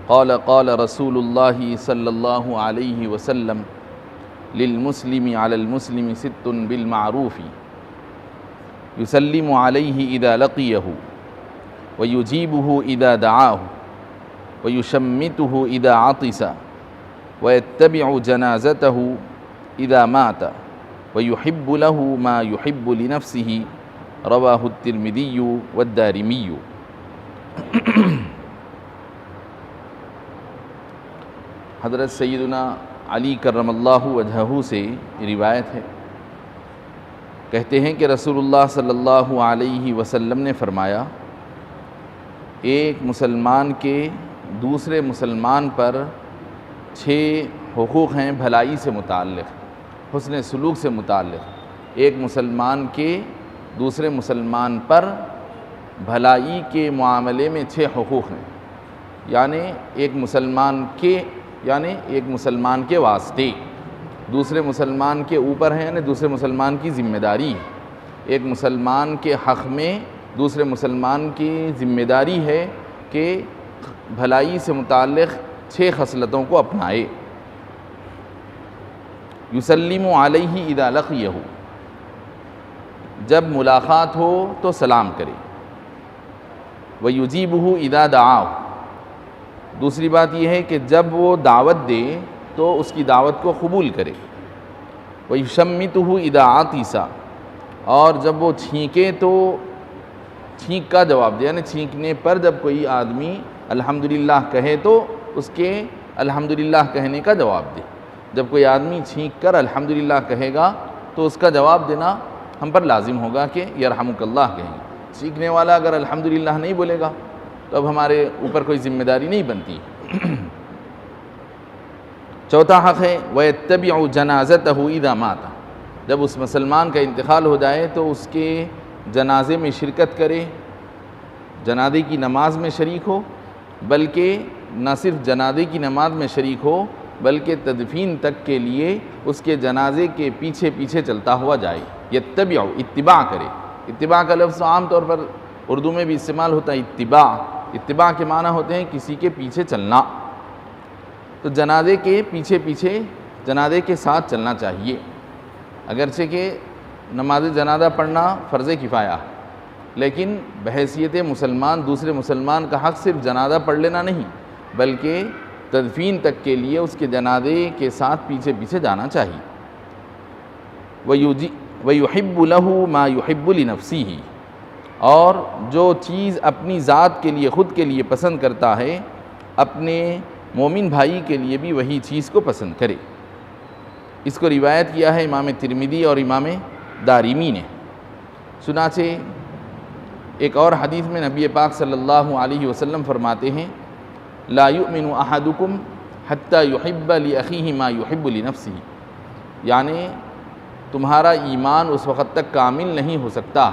قال قال رسول اللہ صلی اللہ علیہ وسلم للمسلم علی المسلم ست بالمعروف يسلم عليه إذا لقيه ويجيبه إذا دعاه ويشمته إذا عطس ويتبع جنازته إذا مات ويحب له ما يحب لنفسه رواه الترمذي والدارمي۔ حضرت سیدنا علی کرم اللہ وجہہ سے روایت ہے، کہتے ہیں کہ رسول اللہ صلی اللہ علیہ وسلم نے فرمایا، ایک مسلمان کے دوسرے مسلمان پر 6 حقوق ہیں بھلائی سے متعلق، حسن سلوک سے متعلق۔ ایک مسلمان کے دوسرے مسلمان پر بھلائی کے معاملے میں 6 حقوق ہیں، یعنی ایک مسلمان کے واسطے، دوسرے مسلمان کے اوپر ہے، یعنی دوسرے مسلمان کی ذمہ داری ہے۔ ایک مسلمان کے حق میں دوسرے مسلمان کی ذمہ داری ہے کہ بھلائی سے متعلق 6 خصلتوں کو اپنائے۔ یسلم علیہ اذا لقیہ، جب ملاقات ہو تو سلام کرے۔ ویجیبہ اذا دعاہ، دوسری بات یہ ہے کہ جب وہ دعوت دے تو اس کی دعوت کو قبول کرے۔ وَيُشَمِّتُهُ اِذَا عَطِسَ، اور جب وہ چھینکے تو چھینک کا جواب دے، یعنی چھینکنے پر جب کوئی آدمی الحمدللہ کہے تو اس کے الحمدللہ کہنے کا جواب دے۔ جب کوئی آدمی چھینک کر الحمدللہ کہے گا تو اس کا جواب دینا ہم پر لازم ہوگا کہ یرحمک اللہ کہیں گے۔ چھینکنے والا اگر الحمدللہ نہیں بولے گا تو اب ہمارے اوپر کوئی ذمہ داری نہیں بنتی۔ چوتھا حق ہے وَيَتَّبِعُ جَنَازَتَهُ إِذَا مَاتَ، جب اس مسلمان کا انتقال ہو جائے تو اس کے جنازے میں شرکت کرے، جنازے کی نماز میں شریک ہو، بلکہ نہ صرف جنازے کی نماز میں شریک ہو بلکہ تدفین تک کے لیے اس کے جنازے کے پیچھے پیچھے چلتا ہوا جائے۔ یتبع، اتباع کرے۔ اتباع کا لفظ عام طور پر اردو میں بھی استعمال ہوتا ہے، اتباع۔ اتباع کے معنی ہوتے ہیں کسی کے پیچھے چلنا، تو جنازے کے پیچھے پیچھے جنازے کے ساتھ چلنا چاہیے۔ اگرچہ کہ نماز جنازہ پڑھنا فرض کفایہ، لیکن بحیثیت مسلمان دوسرے مسلمان کا حق صرف جنازہ پڑھ لینا نہیں بلکہ تدفین تک کے لیے اس کے جنازے کے ساتھ پیچھے پیچھے جانا چاہیے۔ وَيُحِبُّ لَهُ مَا يُحِبُّ لِنَفْسِهِ، اور جو چیز اپنی ذات کے لیے خود کے لیے پسند کرتا ہے اپنے مومن بھائی کے لیے بھی وہی چیز کو پسند کرے۔ اس کو روایت کیا ہے امام ترمذی اور امام دارمی نے۔ چنانچہ ایک اور حدیث میں نبی پاک صلی اللہ علیہ وسلم فرماتے ہیں لا یؤمن احدکم حتی یحب لأخیہ ما یحب لنفسہ، یعنی تمہارا ایمان اس وقت تک کامل نہیں ہو سکتا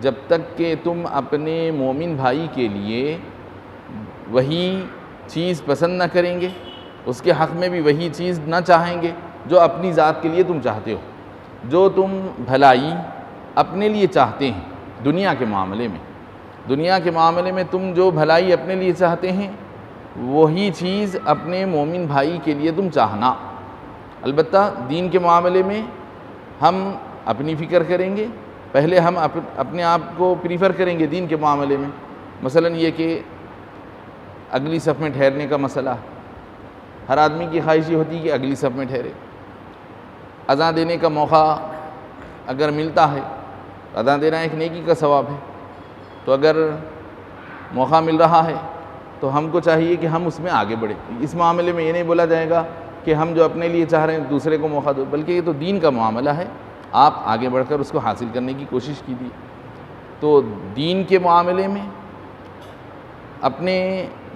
جب تک کہ تم اپنے مومن بھائی کے لیے وہی چیز پسند نہ کریں گے، اس کے حق میں بھی وہی چیز نہ چاہیں گے جو اپنی ذات کے لیے تم چاہتے ہو۔ جو تم بھلائی اپنے لیے چاہتے ہیں دنیا کے معاملے میں تم جو بھلائی اپنے لیے چاہتے ہیں وہی چیز اپنے مومن بھائی کے لیے تم چاہنا۔ البتہ دین کے معاملے میں ہم اپنی فکر کریں گے، پہلے ہم اپنے آپ کو پریفر کریں گے دین کے معاملے میں۔ مثلا یہ کہ اگلی صف میں ٹھہرنے کا مسئلہ، ہر آدمی کی خواہش یہ ہوتی ہے کہ اگلی صف میں ٹھہرے۔ اذان دینے کا موقع اگر ملتا ہے، اذان دینا ایک نیکی کا ثواب ہے، تو اگر موقع مل رہا ہے تو ہم کو چاہیے کہ ہم اس میں آگے بڑھیں۔ اس معاملے میں یہ نہیں بولا جائے گا کہ ہم جو اپنے لیے چاہ رہے ہیں دوسرے کو موقع دو، بلکہ یہ تو دین کا معاملہ ہے، آپ آگے بڑھ کر اس کو حاصل کرنے کی کوشش کیجیے۔ تو دین کے معاملے میں اپنے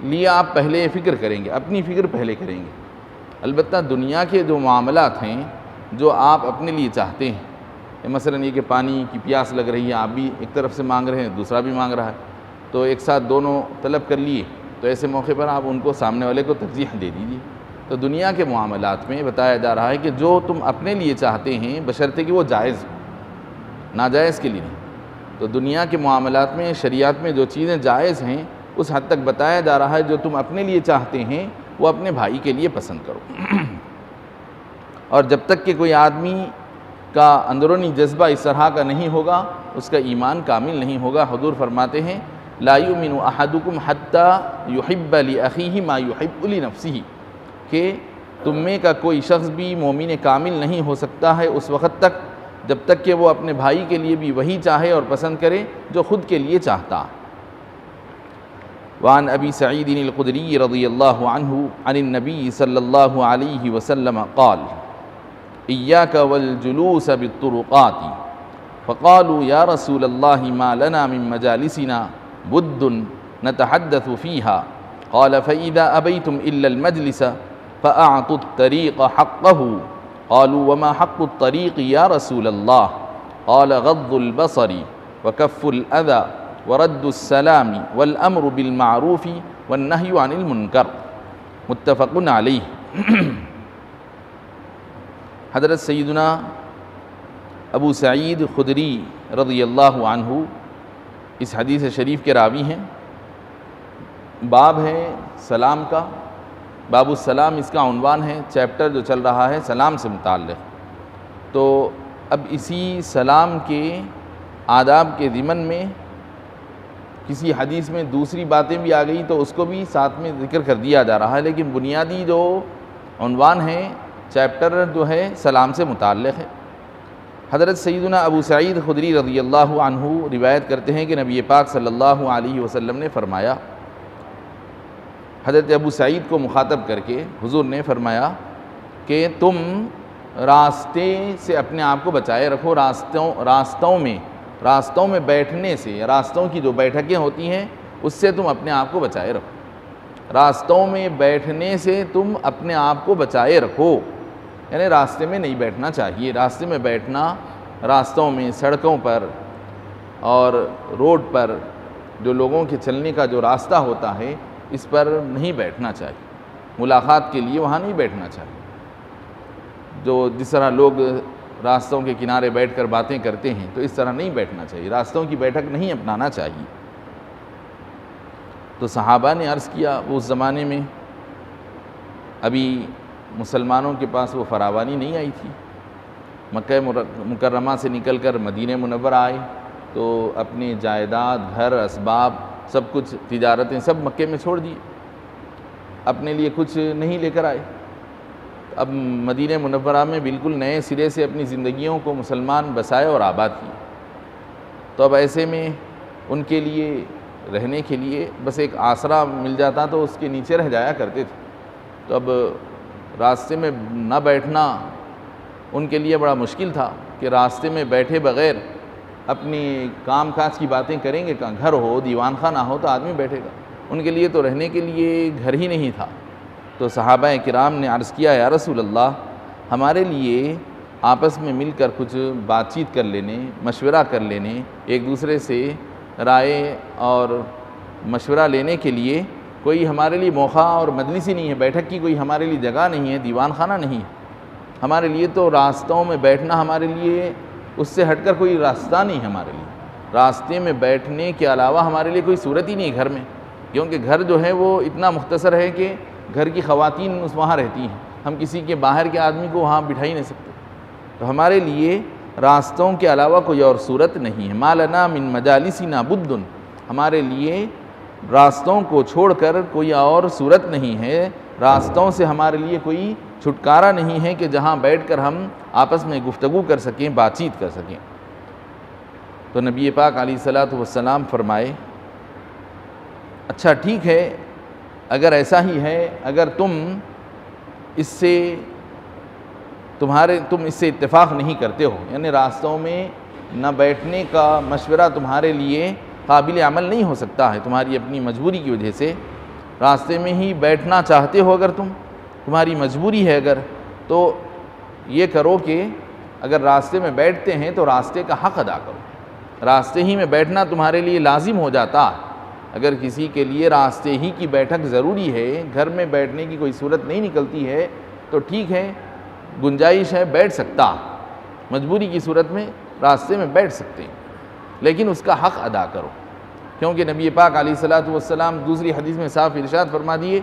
لیے آپ پہلے فکر کریں گے، اپنی فکر پہلے کریں گے۔ البتہ دنیا کے جو معاملات ہیں جو آپ اپنے لیے چاہتے ہیں، مثلا یہ کہ پانی کی پیاس لگ رہی ہے، آپ بھی ایک طرف سے مانگ رہے ہیں دوسرا بھی مانگ رہا ہے، تو ایک ساتھ دونوں طلب کر لیے، تو ایسے موقع پر آپ ان کو سامنے والے کو ترجیح دے دیجیے۔ تو دنیا کے معاملات میں بتایا جا رہا ہے کہ جو تم اپنے لیے چاہتے ہیں بشرطے کہ وہ جائز ہو، ناجائز کے لیے نہیں۔ تو دنیا کے معاملات میں شریعت میں جو چیزیں جائز ہیں اس حد تک بتایا جا رہا ہے جو تم اپنے لیے چاہتے ہیں وہ اپنے بھائی کے لیے پسند کرو۔ اور جب تک کہ کوئی آدمی کا اندرونی جذبہ اس طرح کا نہیں ہوگا اس کا ایمان کامل نہیں ہوگا۔ حضور فرماتے ہیں لا یؤمن احدکم حتی یحب لاخیہ ما یحب لنفسہ، کہ تم میں کا کوئی شخص بھی مومن کامل نہیں ہو سکتا ہے اس وقت تک جب تک کہ وہ اپنے بھائی کے لیے بھی وہی چاہے اور پسند کرے جو خود کے لیے چاہتا۔ وعن ابی سعید الخدری رضی اللہ عنہ عن النبی صلی اللہ علیہ وسلم قال ایاک والجلوس بالطرقات فقالوا یا رسول اللہ ما لنا من مجالسنا بد نتحدث فيها قال فإذا أبيتم إلا المجلس فأعطوا الطريق حقه قالوا وما حق الطريق يا رسول الله قال غض البصر وكف الأذى ورد السلام والأمر بالمعروف والنهي عن المنكر، متفق علیہ۔ حضرت سیدنا ابو سعید خدری رضی اللہ عنہ اس حدیث شریف کے راوی ہیں۔ باب ہے سلام کا، باب السلام اس کا عنوان ہے، چیپٹر جو چل رہا ہے سلام سے متعلق۔ تو اب اسی سلام کے آداب کے ضمن میں کسی حدیث میں دوسری باتیں بھی آ گئی تو اس کو بھی ساتھ میں ذکر کر دیا جا رہا ہے، لیکن بنیادی جو عنوان ہے چیپٹر جو ہے سلام سے متعلق ہے۔ حضرت سیدنا ابو سعید خدری رضی اللہ عنہ روایت کرتے ہیں کہ نبی پاک صلی اللہ علیہ وسلم نے فرمایا، حضرت ابو سعید کو مخاطب کر کے حضور نے فرمایا کہ تم راستے سے اپنے آپ کو بچائے رکھو، راستوں میں بیٹھنے سے، راستوں کی جو بیٹھکیں ہوتی ہیں اس سے تم اپنے آپ کو بچائے رکھو، راستوں میں بیٹھنے سے تم اپنے آپ کو بچائے رکھو، یعنی راستے میں نہیں بیٹھنا چاہیے۔ راستے میں بیٹھنا، راستوں میں، سڑکوں پر اور روڈ پر جو لوگوں کے چلنے کا جو راستہ ہوتا ہے اس پر نہیں بیٹھنا چاہیے، ملاقات کے لیے وہاں نہیں بیٹھنا چاہیے۔ جس طرح لوگ راستوں کے کنارے بیٹھ کر باتیں کرتے ہیں تو اس طرح نہیں بیٹھنا چاہیے، راستوں کی بیٹھک نہیں اپنانا چاہیے۔ تو صحابہ نے عرض کیا، وہ اس زمانے میں ابھی مسلمانوں کے پاس وہ فراوانی نہیں آئی تھی، مکہ مکرمہ سے نکل کر مدینہ منورہ آئے تو اپنے جائیداد، گھر، اسباب، سب کچھ، تجارتیں سب مکے میں چھوڑ دیے، اپنے لیے کچھ نہیں لے کر آئے۔ اب مدینہ منورہ میں بالکل نئے سرے سے اپنی زندگیوں کو مسلمان بسائے اور آباد کیے۔ تو اب ایسے میں ان کے لیے رہنے کے لیے بس ایک آسرا مل جاتا تو اس کے نیچے رہ جایا کرتے تھے۔ تو اب راستے میں نہ بیٹھنا ان کے لیے بڑا مشکل تھا کہ راستے میں بیٹھے بغیر اپنی کام کاج کی باتیں کریں گے کہاں؟ گھر ہو، دیوان خانہ ہو تو آدمی بیٹھے گا، ان کے لیے تو رہنے کے لیے گھر ہی نہیں تھا۔ تو صحابہ کرام نے عرض کیا، یا رسول اللہ، ہمارے لیے آپس میں مل کر کچھ بات چیت کر لینے، مشورہ کر لینے، ایک دوسرے سے رائے اور مشورہ لینے کے لیے کوئی ہمارے لیے موقع اور مجلس ہی نہیں ہے، بیٹھک کی کوئی ہمارے لیے جگہ نہیں ہے، دیوان خانہ نہیں ہے۔ ہمارے لیے تو راستوں میں بیٹھنا ہمارے لیے اس سے ہٹ کر کوئی راستہ نہیں ہے ہمارے لیے، راستے میں بیٹھنے کے علاوہ ہمارے لیے کوئی صورت ہی نہیں ہے گھر میں، کیونکہ گھر جو ہے وہ اتنا مختصر ہے کہ گھر کی خواتین وہاں رہتی ہیں، ہم کسی کے باہر کے آدمی کو وہاں بٹھا ہی نہیں سکتے۔ تو ہمارے لیے راستوں کے علاوہ کوئی اور صورت نہیں ہے۔ ما لنا من مجالسنا بد، ہمارے لیے راستوں کو چھوڑ کر کوئی اور صورت نہیں ہے، راستوں سے ہمارے لیے کوئی چھٹکارا نہیں ہے کہ جہاں بیٹھ کر ہم آپس میں گفتگو کر سکیں، بات چیت کر سکیں۔ تو نبی پاک علیہ الصلوۃ والسلام فرمائے، اچھا ٹھیک ہے، اگر ایسا ہی ہے، اگر تم اس سے اتفاق نہیں کرتے ہو، یعنی راستوں میں نہ بیٹھنے کا مشورہ تمہارے لیے قابل عمل نہیں ہو سکتا ہے، تمہاری اپنی مجبوری کی وجہ سے راستے میں ہی بیٹھنا چاہتے ہو، اگر تمہاری مجبوری ہے اگر، تو یہ کرو کہ اگر راستے میں بیٹھتے ہیں تو راستے کا حق ادا کرو۔ راستے ہی میں بیٹھنا تمہارے لیے لازم ہو جاتا ہے، اگر کسی کے لیے راستے ہی کی بیٹھک ضروری ہے، گھر میں بیٹھنے کی کوئی صورت نہیں نکلتی ہے تو ٹھیک ہے، گنجائش ہے، بیٹھ سکتا، مجبوری کی صورت میں راستے میں بیٹھ سکتے ہیں، لیکن اس کا حق ادا کرو۔ کیونکہ نبی پاک علیہ الصلوۃ والسلام دوسری حدیث میں صاف ارشاد فرما دیے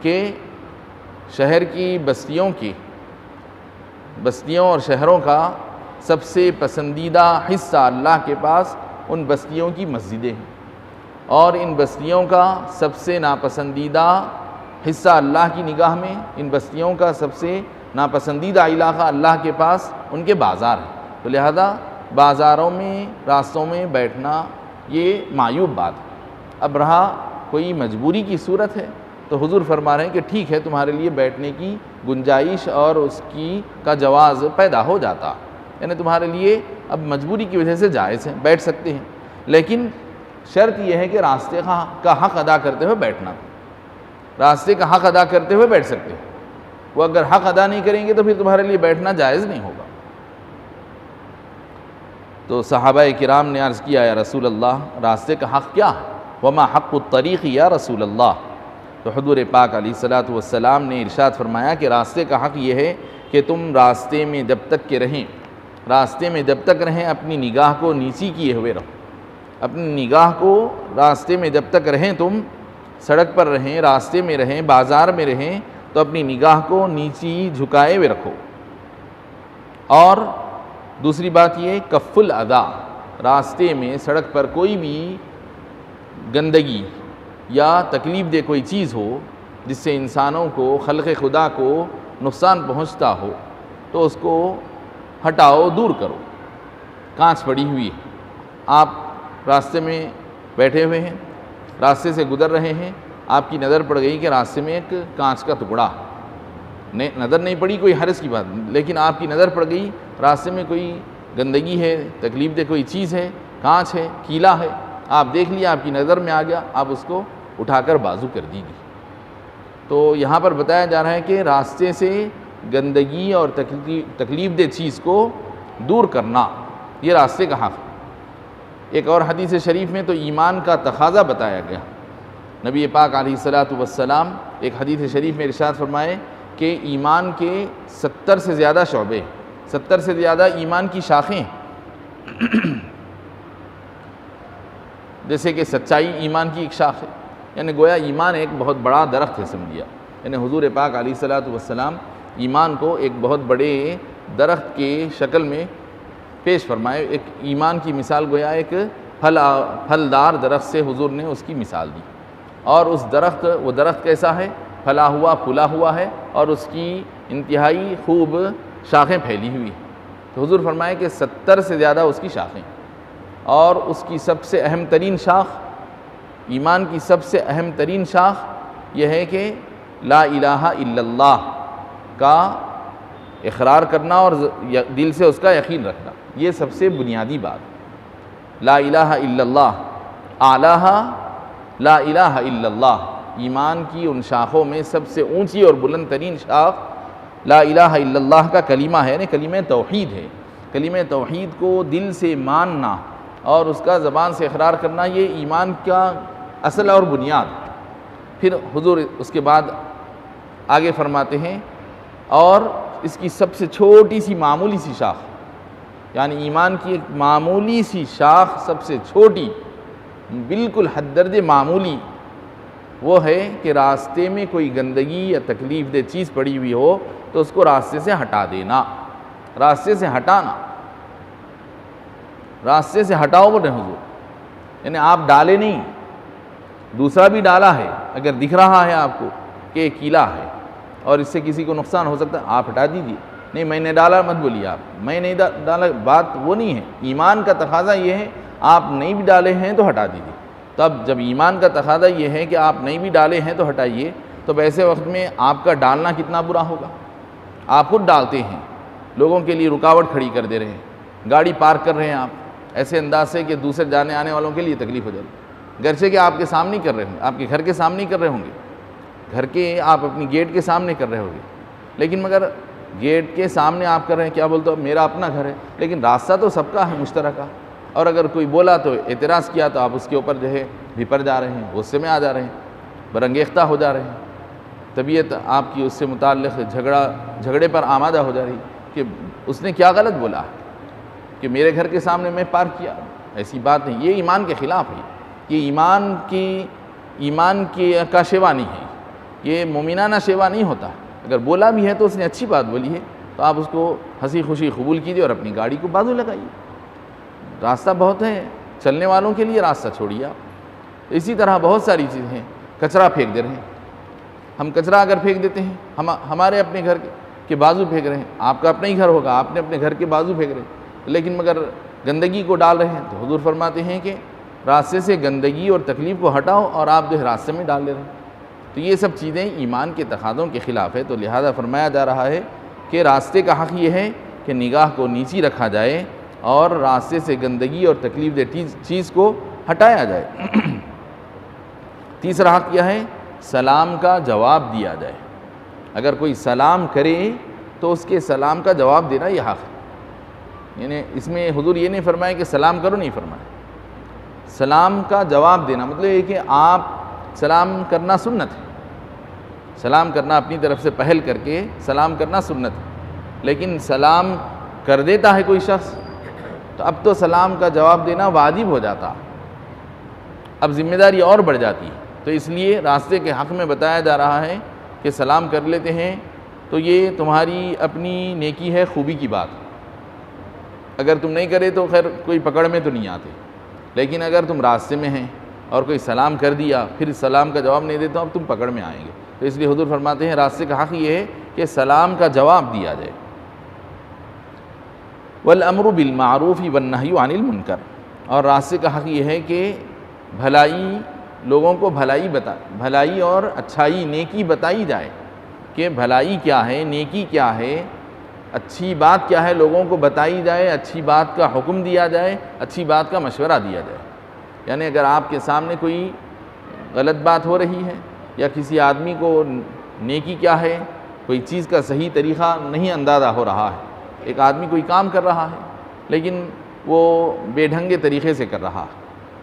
کہ شہر کی بستیوں اور شہروں کا سب سے پسندیدہ حصہ اللہ کے پاس ان بستیوں کی مسجدیں ہیں، اور ان بستیوں کا سب سے ناپسندیدہ حصہ اللہ کی نگاہ میں، ان بستیوں کا سب سے ناپسندیدہ علاقہ اللہ کے پاس ان کے بازار ہیں۔ تو لہذا بازاروں میں، راستوں میں بیٹھنا یہ معیوب بات ہے۔ اب رہا کوئی مجبوری کی صورت ہے تو حضور فرما رہے ہیں کہ ٹھیک ہے، تمہارے لیے بیٹھنے کی گنجائش اور اس کا جواز پیدا ہو جاتا، یعنی تمہارے لیے اب مجبوری کی وجہ سے جائز ہے، بیٹھ سکتے ہیں، لیکن شرط یہ ہے کہ راستے کا حق ادا کرتے ہوئے بیٹھنا، راستے کا حق ادا کرتے ہوئے بیٹھ سکتے ہیں۔ وہ اگر حق ادا نہیں کریں گے تو پھر تمہارے لیے بیٹھنا جائز نہیں ہوگا۔ تو صحابہ کرام نے عرض کیا یا رسول اللہ، راستے کا حق کیا ہے؟ وما حق الطریق یا رسول اللہ؟ تو حضور پاک علیہ الصلوۃ والسلام نے ارشاد فرمایا کہ راستے کا حق یہ ہے کہ تم راستے میں جب تک رہیں اپنی نگاہ کو نیچی کیے ہوئے رہو، اپنی نگاہ کو راستے میں جب تک رہیں، تم سڑک پر رہیں، راستے میں رہیں، بازار میں رہیں، تو اپنی نگاہ کو نیچی جھکائے ہوئے رکھو۔ اور دوسری بات یہ کف الاذی، راستے میں سڑک پر کوئی بھی گندگی یا تکلیف دہ کوئی چیز ہو جس سے انسانوں کو، خلق خدا کو نقصان پہنچتا ہو تو اس کو ہٹاؤ، دور کرو۔ کانچ پڑی ہوئی ہے، آپ راستے میں بیٹھے ہوئے ہیں، راستے سے گزر رہے ہیں، آپ کی نظر پڑ گئی کہ راستے میں ایک کانچ کا ٹکڑا، نظر نہیں پڑی کوئی حرج کی بات، لیکن آپ کی نظر پڑ گئی راستے میں کوئی گندگی ہے، تکلیف دہ کوئی چیز ہے، کانچ ہے، کیلا ہے، آپ دیکھ لیا، آپ کی نظر میں آ گیا، آپ اس کو اٹھا کر بازو کر دیجیے۔ تو یہاں پر بتایا جا رہا ہے کہ راستے سے گندگی اور تکلیف دہ چیز کو دور کرنا یہ راستے کا حق ہے۔ ایک اور حدیث شریف میں تو ایمان کا تقاضا بتایا گیا۔ نبی پاک علیہ الصلوۃ والسلام ایک حدیث شریف میں ارشاد فرمائے کہ ایمان کے 70 سے زیادہ شعبے، 70 سے زیادہ ایمان کی شاخیں، جیسے کہ سچائی ایمان کی ایک شاخ ہے، یعنی گویا ایمان ایک بہت بڑا درخت ہے سمجھیا، یعنی حضور پاک علیہ الصلوۃ والسلام ایمان کو ایک بہت بڑے درخت کے شکل میں پیش فرمائے۔ ایک ایمان کی مثال گویا ایک پھلدار درخت سے حضور نے اس کی مثال دی، اور وہ درخت کیسا ہے؟ پھلا ہوا، پھولا ہوا ہے، اور اس کی انتہائی خوب شاخیں پھیلی ہوئی ہیں۔ تو حضور فرمائے کہ 70 سے زیادہ اس کی شاخیں، اور اس کی سب سے اہم ترین شاخ، ایمان کی سب سے اہم ترین شاخ یہ ہے کہ لا الہ الا اللہ کا اقرار کرنا اور دل سے اس کا یقین رکھنا، یہ سب سے بنیادی بات۔ لا الہ الا اللہ، اعلیٰ لا الہ الا اللہ، ایمان کی ان شاخوں میں سب سے اونچی اور بلند ترین شاخ لا الہ الا اللہ کا کلمہ ہے، یعنی کلمہ توحید ہے۔ کلمہ توحید کو دل سے ماننا اور اس کا زبان سے اقرار کرنا یہ ایمان کا اصل اور بنیاد۔ پھر حضور اس کے بعد آگے فرماتے ہیں اور اس کی سب سے چھوٹی سی معمولی سی شاخ، یعنی ایمان کی ایک معمولی سی شاخ، سب سے چھوٹی، بالکل حد درجے معمولی، وہ ہے کہ راستے میں کوئی گندگی یا تکلیف دہ چیز پڑی ہوئی ہو تو اس کو راستے سے ہٹا دینا، راستے سے ہٹانا، راستے سے ہٹاؤ بولے حضور، یعنی آپ ڈالے نہیں، دوسرا بھی ڈالا ہے، اگر دکھ رہا ہے آپ کو کہ یہ کیلا ہے اور اس سے کسی کو نقصان ہو سکتا ہے، آپ ہٹا دیجیے۔ نہیں میں نے ڈالا مت بولیے، آپ میں نہیں ڈالا، بات وہ نہیں ہے۔ ایمان کا تقاضا یہ ہے آپ نہیں بھی ڈالے ہیں تو ہٹا دیجیے۔ تب جب ایمان کا تقاضا یہ ہے کہ آپ نہیں بھی ڈالے ہیں تو ہٹائیے، تو ایسے وقت میں آپ کا ڈالنا کتنا برا ہوگا۔ آپ خود ڈالتے ہیں، لوگوں کے لیے رکاوٹ کھڑی کر دے رہے ہیں، گاڑی پارک کر رہے ہیں آپ ایسے انداز سے کہ دوسرے جانے آنے والوں کے لیے تکلیف ہو جاتی ہے، گرچہ کہ آپ کے سامنے کر رہے ہوں گے، آپ کے گھر کے سامنے کر رہے ہوں گے، گھر کے آپ اپنی گیٹ کے سامنے کر رہے ہوں گے، لیکن مگر گیٹ کے سامنے آپ کر رہے ہیں، کیا بولتے ہو میرا اپنا گھر ہے، لیکن راستہ تو سب کا ہے مشترکہ، اور اگر کوئی بولا تو اعتراض کیا تو آپ اس کے اوپر جو ہے بھپر جا رہے ہیں، غصے میں آ جا رہے ہیں، برانگیختہ ہو جا رہے ہیں، طبیعت آپ کی اس سے متعلق جھگڑے پر آمادہ ہو جا رہی کہ اس نے کیا غلط بولا کہ میرے گھر کے سامنے میں پارک کیا۔ ایسی بات نہیں، یہ ایمان کے خلاف ہے، یہ ایمان کا شیوا نہیں ہے، یہ مومنانہ شیوا نہیں ہوتا۔ اگر بولا بھی ہے تو اس نے اچھی بات بولی ہے تو آپ اس کو ہنسی خوشی قبول کیجیے اور اپنی گاڑی کو بازو لگائیے۔ راستہ بہت ہے، چلنے والوں کے لیے راستہ چھوڑیے آپ۔ اسی طرح بہت ساری چیزیں ہیں، کچرا پھینک دے رہے ہیں ہم، کچرا اگر پھینک دیتے ہیں ہمارے اپنے گھر کے بازو پھینک رہے ہیں، آپ کا اپنا ہی گھر ہوگا، آپ نے اپنے گھر کے بازو پھینک رہے ہیں، لیکن مگر گندگی کو ڈال رہے ہیں، تو حضور فرماتے ہیں کہ راستے سے گندگی اور تکلیف کو ہٹاؤ اور آپ جو ہے راستے میں ڈال دے رہے ہیں۔ تو یہ سب چیزیں ایمان کے تقاضوں کے خلاف ہے، تو لہذا فرمایا جا رہا ہے کہ راستے کا حق یہ ہے کہ نگاہ کو نیچی رکھا جائے اور راستے سے گندگی اور تکلیف دہ چیز کو ہٹایا جائے۔ تیسرا حق کیا ہے؟ سلام کا جواب دیا جائے۔ اگر کوئی سلام کرے تو اس کے سلام کا جواب دینا یہ حق ہے۔ یعنی اس میں حضور یہ نہیں فرمایا کہ سلام کرو، نہیں فرمایا، سلام کا جواب دینا مطلب یہ کہ آپ سلام کرنا سنت ہے، سلام کرنا اپنی طرف سے پہل کر کے سلام کرنا سنت ہے، لیکن سلام کر دیتا ہے کوئی شخص تو اب تو سلام کا جواب دینا واجب ہو جاتا، اب ذمہ داری اور بڑھ جاتی ہے۔ تو اس لیے راستے کے حق میں بتایا جا رہا ہے کہ سلام کر لیتے ہیں تو یہ تمہاری اپنی نیکی ہے، خوبی کی بات۔ اگر تم نہیں کرے تو خیر کوئی پکڑ میں تو نہیں آتے، لیکن اگر تم راستے میں ہیں اور کوئی سلام کر دیا پھر سلام کا جواب نہیں دیتا اب تم پکڑ میں آئیں گے۔ تو اس لیے حضور فرماتے ہیں راستے کا حق یہ ہے کہ سلام کا جواب دیا جائے۔ والامر بالمعروف والنہی عن المنکر، اور راستے کا حق یہ ہے کہ بھلائی، لوگوں کو بھلائی اور اچھائی، نیکی بتائی جائے کہ بھلائی کیا ہے، نیکی کیا ہے، اچھی بات کیا ہے، لوگوں کو بتائی جائے، اچھی بات کا حکم دیا جائے، اچھی بات کا مشورہ دیا جائے۔ یعنی اگر آپ کے سامنے کوئی غلط بات ہو رہی ہے یا کسی آدمی کو نیکی کیا ہے، کوئی چیز کا صحیح طریقہ نہیں اندازہ ہو رہا ہے، ایک آدمی کوئی کام کر رہا ہے لیکن وہ بے ڈھنگے طریقے سے کر رہا ہے،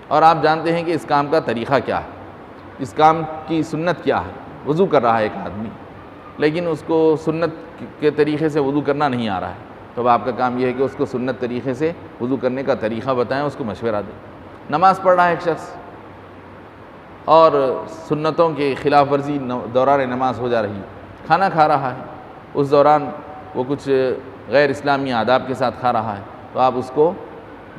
اور آپ جانتے ہیں کہ اس کام کا طریقہ کیا ہے، اس کام کی سنت کیا ہے۔ وضو کر رہا ہے ایک آدمی لیکن اس کو سنت کے طریقے سے وضو کرنا نہیں آ رہا ہے، تو اب آپ کا کام یہ ہے کہ اس کو سنت طریقے سے وضو کرنے کا طریقہ بتائیں، اس کو مشورہ دیں۔ نماز پڑھ رہا ہے ایک شخص اور سنتوں کے خلاف ورزی دوران نماز ہو جا رہی ہے، کھانا کھا رہا ہے، اس دوران وہ کچھ غیر اسلامی آداب کے ساتھ کھا رہا ہے، تو آپ اس کو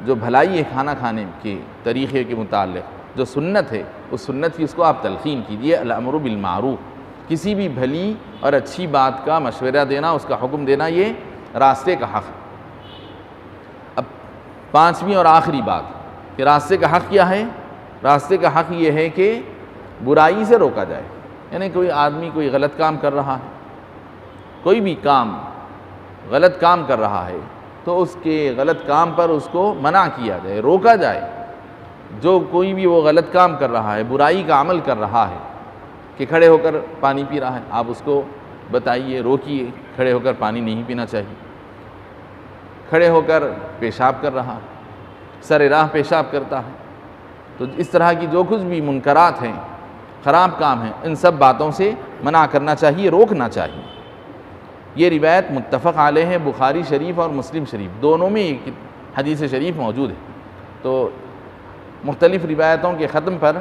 جو بھلائی ہے کھانا کھانے کے طریقے کے متعلق جو سنت ہے اس سنت کی اس کو آپ تلقین کیجیے۔ الامر بالمعروف، کسی بھی بھلی اور اچھی بات کا مشورہ دینا، اس کا حکم دینا، یہ راستے کا حق ہے۔ اب پانچویں اور آخری بات کہ راستے کا حق کیا ہے؟ راستے کا حق یہ ہے کہ برائی سے روکا جائے۔ یعنی کوئی آدمی کوئی غلط کام کر رہا ہے، کوئی بھی کام غلط کام کر رہا ہے تو اس کے غلط کام پر اس کو منع کیا جائے، روکا جائے۔ جو کوئی بھی وہ غلط کام کر رہا ہے، برائی کا عمل کر رہا ہے کہ کھڑے ہو کر پانی پی رہا ہے، آپ اس کو بتائیے، روکیے، کھڑے ہو کر پانی نہیں پینا چاہیے۔ کھڑے ہو کر پیشاب کر رہا ہے، سر راہ پیشاب کرتا ہے، تو اس طرح کی جو کچھ بھی منکرات ہیں، خراب کام ہیں، ان سب باتوں سے منع کرنا چاہیے، روکنا چاہیے۔ یہ روایت متفق علیہ ہے، بخاری شریف اور مسلم شریف دونوں میں ایک حدیث شریف موجود ہے۔ تو مختلف روایتوں کے ختم پر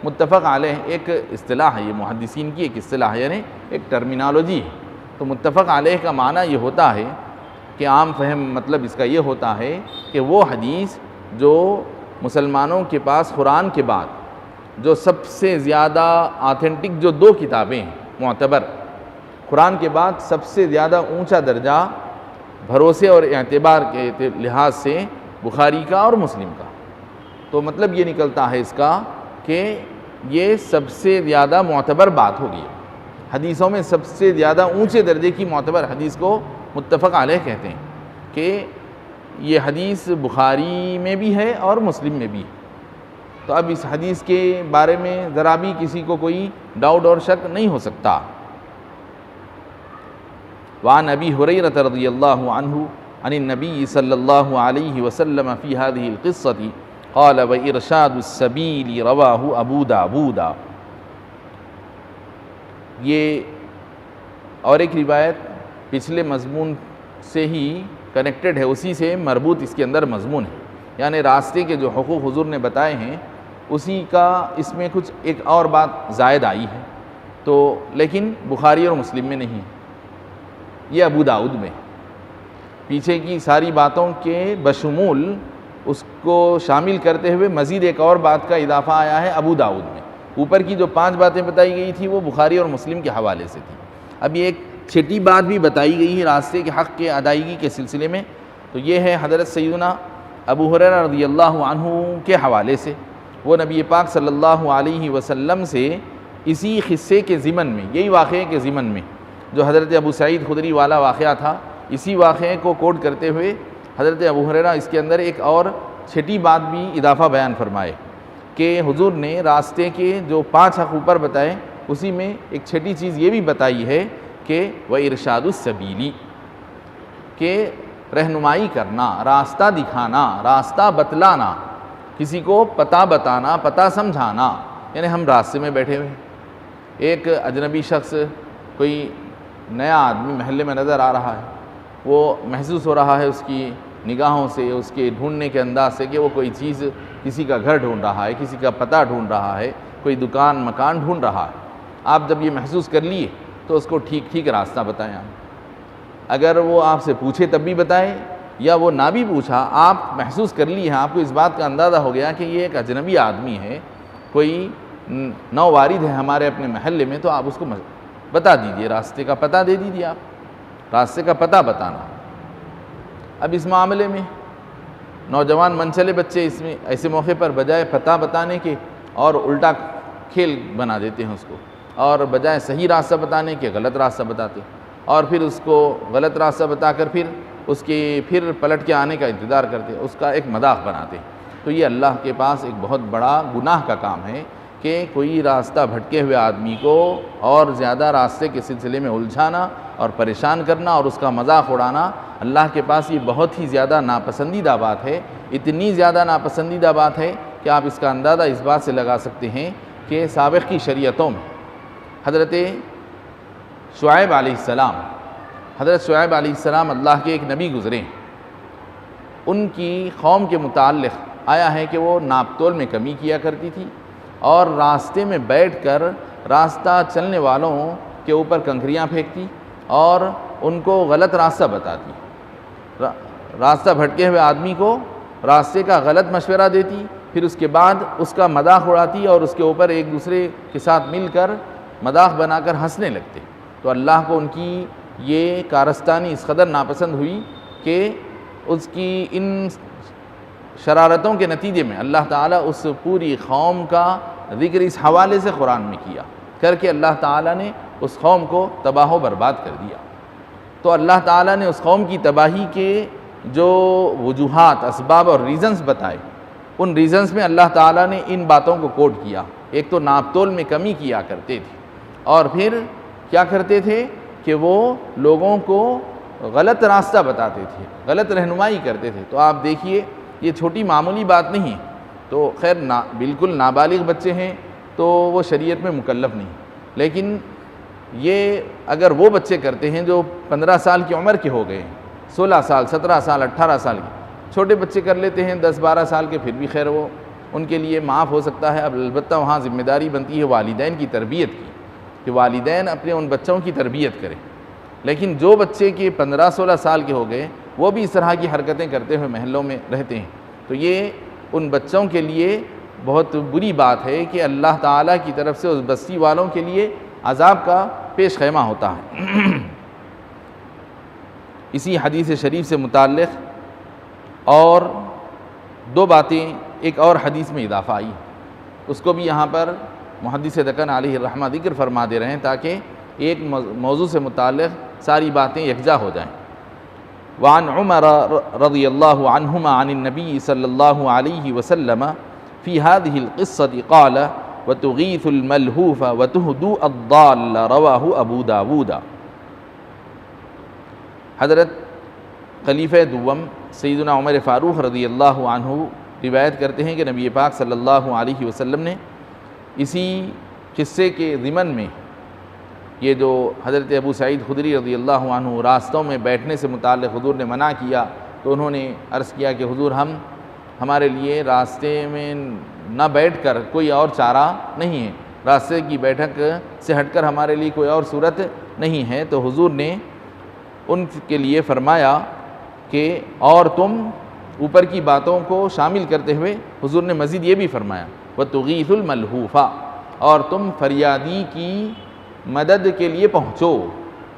متفق علیہ ایک اصطلاح ہے، یہ محدثین کی ایک اصطلاح ہے، یعنی ایک ٹرمینالوجی ہے۔ تو متفق علیہ کا معنی یہ ہوتا ہے کہ عام فہم مطلب اس کا یہ ہوتا ہے کہ وہ حدیث جو مسلمانوں کے پاس قرآن کے بعد جو سب سے زیادہ آتھینٹک جو دو کتابیں ہیں معتبر، قرآن کے بعد سب سے زیادہ اونچا درجہ بھروسے اور اعتبار کے لحاظ سے بخاری کا اور مسلم کا، تو مطلب یہ نکلتا ہے اس کا کہ یہ سب سے زیادہ معتبر بات ہوگی۔ حدیثوں میں سب سے زیادہ اونچے درجے کی معتبر حدیث کو متفق علیہ کہتے ہیں کہ یہ حدیث بخاری میں بھی ہے اور مسلم میں بھی ہے۔ تو اب اس حدیث کے بارے میں ذرا بھی کسی کو کوئی ڈاؤٹ اور شک نہیں ہو سکتا۔ وعن ابی ہریرہ رضی اللہ عنہ عن النبی صلی اللہ علیہ وسلم فی هذه القصة قال وإرشاد السبیل رواہ ابو داود۔ یہ اور ایک روایت پچھلے مضمون سے ہی کنیکٹڈ ہے، اسی سے مربوط اس کے اندر مضمون ہے، یعنی راستے کے جو حقوق حضور نے بتائے ہیں اسی کا اس میں کچھ ایک اور بات زائد آئی ہے، تو لیکن بخاری اور مسلم میں نہیں، یہ ابو داؤد میں، پیچھے کی ساری باتوں کے بشمول اس کو شامل کرتے ہوئے مزید ایک اور بات کا اضافہ آیا ہے ابو داؤد میں۔ اوپر کی جو 5 باتیں بتائی گئی تھی وہ بخاری اور مسلم کے حوالے سے تھی، اب یہ ایک چھٹی بات بھی بتائی گئی ہے راستے کے حق کے ادائیگی کے سلسلے میں، تو یہ ہے حضرت سیدنا ابو ہریرہ رضی اللہ عنہ کے حوالے سے، وہ نبی پاک صلی اللہ علیہ وسلم سے اسی قصے کے ضمن میں، یہی واقعے کے ضمن میں جو حضرت ابو سعید خدری والا واقعہ تھا، اسی واقعے کو کوٹ کرتے ہوئے حضرت ابو ہریرہ اس کے اندر ایک اور چھٹی بات بھی اضافہ بیان فرمائے کہ حضور نے راستے کے جو 5 حق اوپر بتائے اسی میں ایک چھٹی چیز یہ بھی بتائی ہے کہ وَإِرْشَادُ السَّبِيلِ، کہ رہنمائی کرنا، راستہ دکھانا، راستہ بتلانا، کسی کو پتہ بتانا، پتہ سمجھانا، یعنی ہم راستے میں بیٹھے ہوئے، ایک اجنبی شخص، کوئی نیا آدمی محلے میں نظر آ رہا ہے، وہ محسوس ہو رہا ہے اس کی نگاہوں سے، اس کے ڈھونڈنے کے انداز سے کہ وہ کوئی چیز، کسی کا گھر ڈھونڈ رہا ہے، کسی کا پتہ ڈھونڈ رہا ہے، کوئی دکان مکان ڈھونڈ رہا ہے۔ آپ جب یہ محسوس کر لیے تو اس کو ٹھیک راستہ بتائیں آپ، اگر وہ آپ سے پوچھے تب بھی بتائیں، یا وہ نہ بھی پوچھا، آپ محسوس کر لیے ہیں، آپ کو اس بات کا اندازہ ہو گیا کہ یہ ایک اجنبی آدمی ہے، کوئی نو وارد ہے ہمارے اپنے محلے میں، تو آپ اس کو بتا دیجئے، راستے کا پتہ دے دیجئے، آپ راستے کا پتہ بتانا۔ اب اس معاملے میں نوجوان منچلے بچے اس میں ایسے موقع پر بجائے پتہ بتانے کے اور الٹا کھیل بنا دیتے ہیں اس کو، اور بجائے صحیح راستہ بتانے کے غلط راستہ بتاتے، اور پھر اس کو غلط راستہ بتا کر پھر پلٹ کے آنے کا انتظار کرتے، اس کا ایک مذاق بناتے۔ تو یہ اللہ کے پاس ایک بہت بڑا گناہ کا کام ہے کہ کوئی راستہ بھٹکے ہوئے آدمی کو اور زیادہ راستے کے سلسلے میں الجھانا اور پریشان کرنا اور اس کا مذاق اڑانا، اللہ کے پاس یہ بہت ہی زیادہ ناپسندیدہ بات ہے، اتنی زیادہ ناپسندیدہ بات ہے کہ آپ اس کا اندازہ اس بات سے لگا سکتے ہیں کہ سابق کی شریعتوں میں حضرت شعیب علیہ السلام اللہ کے ایک نبی گزرے، ان کی قوم کے متعلق آیا ہے کہ وہ ناپ تول میں کمی کیا کرتی تھی اور راستے میں بیٹھ کر راستہ چلنے والوں کے اوپر کنکریاں پھینکتی اور ان کو غلط راستہ بتاتی، راستہ بھٹکے ہوئے آدمی کو راستے کا غلط مشورہ دیتی، پھر اس کے بعد اس کا مذاق اڑاتی اور اس کے اوپر ایک دوسرے کے ساتھ مل کر مذاق بنا کر ہنسنے لگتے۔ تو اللہ کو ان کی یہ کارستانی اس قدر ناپسند ہوئی کہ اس کی ان شرارتوں کے نتیجے میں اللہ تعالیٰ اس پوری قوم کا ذکر اس حوالے سے قرآن میں کیا کر کے اللہ تعالیٰ نے اس قوم کو تباہ و برباد کر دیا۔ تو اللہ تعالیٰ نے اس قوم کی تباہی کے جو وجوہات، اسباب اور ریزنز بتائے، ان ریزنز میں اللہ تعالیٰ نے ان باتوں کو کوٹ کیا۔ ایک تو ناپ تول میں کمی کیا کرتے تھے، اور پھر کیا کرتے تھے کہ وہ لوگوں کو غلط راستہ بتاتے تھے، غلط رہنمائی کرتے تھے۔ تو آپ دیکھیے یہ چھوٹی معمولی بات نہیں ہے، تو خیر بالکل نابالغ بچے ہیں تو وہ شریعت میں مکلف نہیں، لیکن یہ اگر وہ بچے کرتے ہیں جو 15 سال کی عمر کے ہو گئے ہیں، 16 سال 17 سال 18 سال کے چھوٹے بچے کر لیتے ہیں 10-12 سال کے، پھر بھی خیر وہ ان کے لیے معاف ہو سکتا ہے۔ اب البتہ وہاں ذمہ داری بنتی ہے والدین کی تربیت کی، کہ والدین اپنے ان بچوں کی تربیت کریں، لیکن جو بچے کے 15-16 سال کے ہو گئے وہ بھی اس طرح کی حرکتیں کرتے ہوئے محلوں میں رہتے ہیں، تو یہ ان بچوں کے لیے بہت بری بات ہے کہ اللہ تعالیٰ کی طرف سے اس بستی والوں کے لیے عذاب کا پیش خیمہ ہوتا ہے۔ اسی حدیث شریف سے متعلق اور 2 باتیں ایک اور حدیث میں اضافہ آئی، اس کو بھی یہاں پر محدث دکن علیہ الرحمہ ذکر فرما دے رہے ہیں تاکہ ایک موضوع سے متعلق ساری باتیں یکجا ہو جائیں۔ وعن عمر رضی اللہ عنہما عن النبی صلی اللہ علیہ وسلم فی هذه القصة قال وتغیث الملہوف وتہدو الضال رواہ ابو داود۔ حضرت خلیفہ دوم سیدنا عمر فاروق رضی اللہ عنہ روایت کرتے ہیں کہ نبی پاک صلی اللہ علیہ وسلم نے اسی قصے کے ضمن میں یہ جو حضرت ابو سعید خدری رضی اللہ عنہ راستوں میں بیٹھنے سے متعلق حضور نے منع کیا، تو انہوں نے عرض کیا کہ حضور ہمارے لیے راستے میں نہ بیٹھ کر کوئی اور چارہ نہیں ہے، راستے کی بیٹھک سے ہٹ کر ہمارے لیے کوئی اور صورت نہیں ہے۔ تو حضور نے ان کے لیے فرمایا کہ اور تم اوپر کی باتوں کو شامل کرتے ہوئے حضور نے مزید یہ بھی فرمایا وَتُغِيثُ الْمَلْهُوفَ، اور تم فریادی کی مدد کے لیے پہنچو،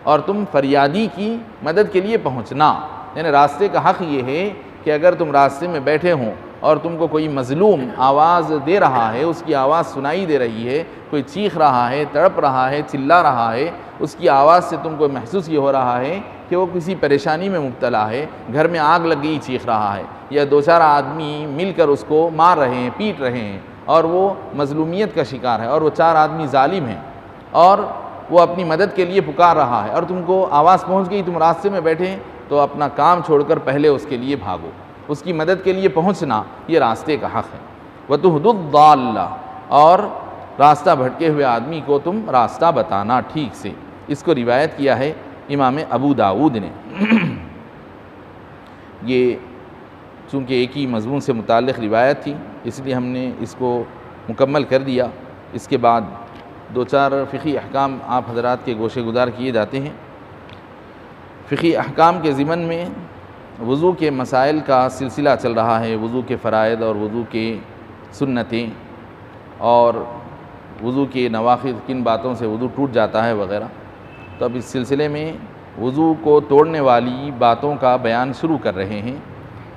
اور تم فریادی کی مدد کے لیے پہنچنا، یعنی راستے کا حق یہ ہے کہ اگر تم راستے میں بیٹھے ہوں اور تم کو کوئی مظلوم آواز دے رہا ہے، اس کی آواز سنائی دے رہی ہے، کوئی چیخ رہا ہے، تڑپ رہا ہے، چلا رہا ہے، اس کی آواز سے تم کو محسوس یہ ہو رہا ہے کہ وہ کسی پریشانی میں مبتلا ہے، گھر میں آگ لگ گئی چیخ رہا ہے، یا دو چار آدمی مل کر اس کو مار رہے ہیں، پیٹ رہے ہیں، اور وہ مظلومیت کا شکار ہے، اور وہ چار آدمی ظالم ہیں، اور وہ اپنی مدد کے لیے پکار رہا ہے، اور تم کو آواز پہنچ گئی، تم راستے میں بیٹھے ہیں، تو اپنا کام چھوڑ کر پہلے اس کے لیے بھاگو، اس کی مدد کے لیے پہنچنا یہ راستے کا حق ہے۔ وَتُهْدُ الضَّالَّ، اور راستہ بھٹکے ہوئے آدمی کو تم راستہ بتانا ٹھیک سے۔ اس کو روایت کیا ہے امام ابو داؤد نے۔ یہ چونکہ ایک ہی مضمون سے متعلق روایت تھی، اس لیے ہم نے اس کو مکمل کر دیا۔ اس کے بعد دو چار فقہی احکام آپ حضرات کے گوشے گزار کیے جاتے ہیں۔ فقہی احکام کے ضمن میں وضو کے مسائل کا سلسلہ چل رہا ہے، وضو کے فرائض اور وضو کے سنتیں، اور وضو کے نواقض، کن باتوں سے وضو ٹوٹ جاتا ہے وغیرہ۔ تو اب اس سلسلے میں وضو کو توڑنے والی باتوں کا بیان شروع کر رہے ہیں۔